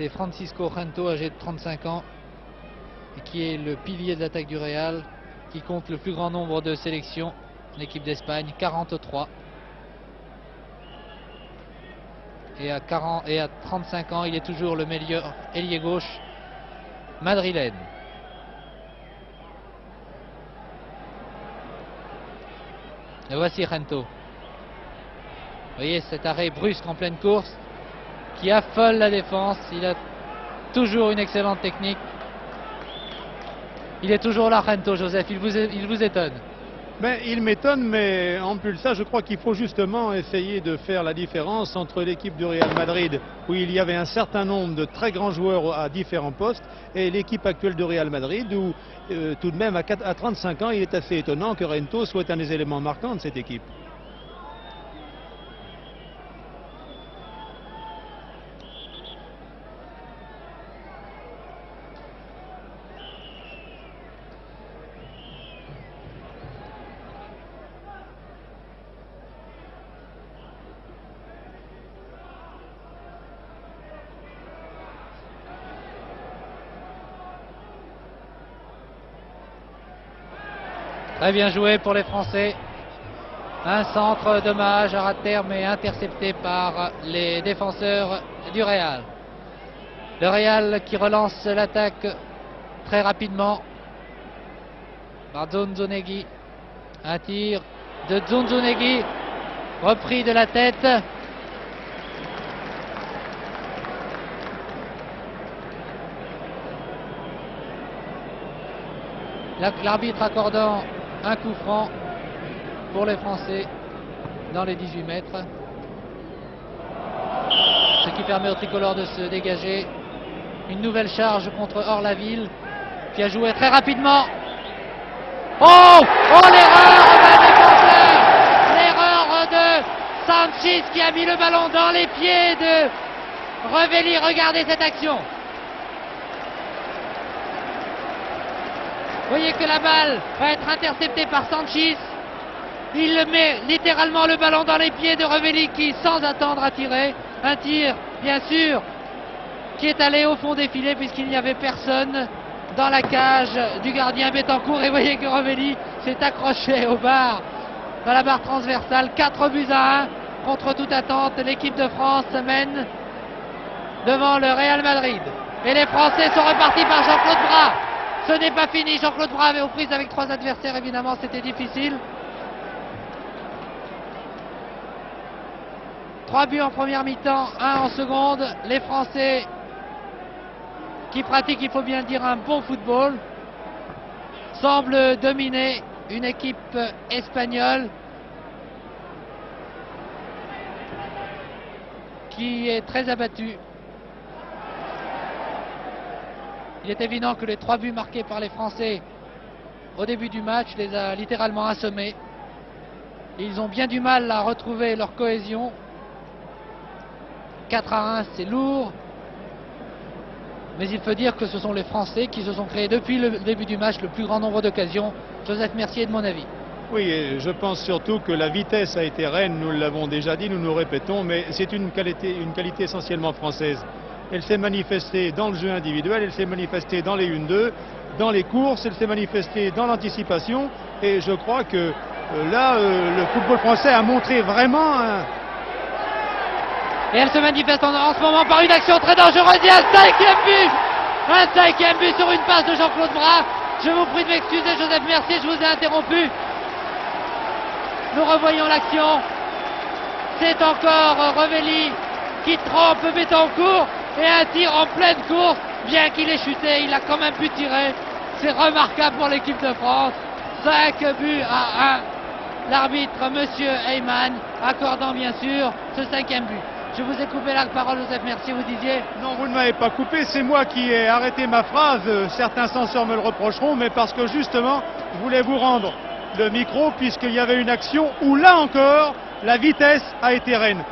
c'est Francisco Gento, âgé de 35 ans, et qui est le pilier de l'attaque du Real, qui compte le plus grand nombre de sélections en équipe d'Espagne, 43. Et à 35 ans, il est toujours le meilleur ailier gauche madrilène. Et voici Gento. Vous voyez cet arrêt brusque en pleine course qui affole la défense. Il a toujours une excellente technique. Il est toujours là, Gento, Joseph. Il vous étonne. Mais il m'étonne, mais en plus de ça, je crois qu'il faut justement essayer de faire la différence entre l'équipe du Real Madrid, où il y avait un certain nombre de très grands joueurs à différents postes, et l'équipe actuelle du Real Madrid, où tout de même à 35 ans, il est assez étonnant que Gento soit un des éléments marquants de cette équipe. Très bien joué pour les Français. Un centre dommage à ras de terre, mais intercepté par les défenseurs du Real. Le Real qui relance l'attaque très rapidement par Zunzunegui. Un tir de Zunzunegui, repris de la tête. L'arbitre accordant un coup franc pour les Français dans les 18 mètres. Ce qui permet au tricolore de se dégager. Une nouvelle charge contre Orlaville qui a joué très rapidement. Oh l'erreur d'un défenseur! L'erreur de Sanchis qui a mis le ballon dans les pieds de Revelli. Regardez cette action. Vous voyez que la balle va être interceptée par Sanchis. Il met littéralement le ballon dans les pieds de Revelli qui, sans attendre, a tiré. Un tir, bien sûr, qui est allé au fond des filets puisqu'il n'y avait personne dans la cage du gardien Betancourt. Et vous voyez que Revelli s'est accroché au bar, dans la barre transversale. 4-1 contre toute attente. L'équipe de France mène devant le Real Madrid. Et les Français sont repartis par Jean-Claude Bras. Ce n'est pas fini. Jean-Claude Bras avait aux prises avec 3 adversaires. Évidemment, c'était difficile. 3 buts en première mi-temps, 1 en seconde. Les Français qui pratiquent, il faut bien le dire, un bon football, semblent dominer une équipe espagnole qui est très abattue. Il est évident que les 3 buts marqués par les Français au début du match les a littéralement assommés. Et ils ont bien du mal à retrouver leur cohésion. 4-1, c'est lourd. Mais il faut dire que ce sont les Français qui se sont créés depuis le début du match le plus grand nombre d'occasions. Joseph Mercier, de mon avis. Oui, et je pense surtout que la vitesse a été reine, nous l'avons déjà dit, nous nous répétons, mais c'est une qualité essentiellement française. Elle s'est manifestée dans le jeu individuel, elle s'est manifestée dans les 1-2, dans les courses, elle s'est manifestée dans l'anticipation. Et je crois que là, le football français a montré vraiment un... Et elle se manifeste en ce moment par une action très dangereuse. Il y a un 5e but! Un 5e but sur une passe de Jean-Claude Bras. Je vous prie de m'excuser, Joseph Mercier, je vous ai interrompu. Nous revoyons l'action. C'est encore Revelli qui trempe Betancourt. Et un tir en pleine course. Bien qu'il ait chuté, il a quand même pu tirer. C'est remarquable pour l'équipe de France. 5 buts à 1. L'arbitre, monsieur Heyman, accordant bien sûr ce 5e but. Je vous ai coupé la parole, Joseph Mercier, vous disiez? Non, vous ne m'avez pas coupé, c'est moi qui ai arrêté ma phrase. Certains censeurs me le reprocheront, mais parce que justement, je voulais vous rendre le micro, puisqu'il y avait une action où, là encore, la vitesse a été reine.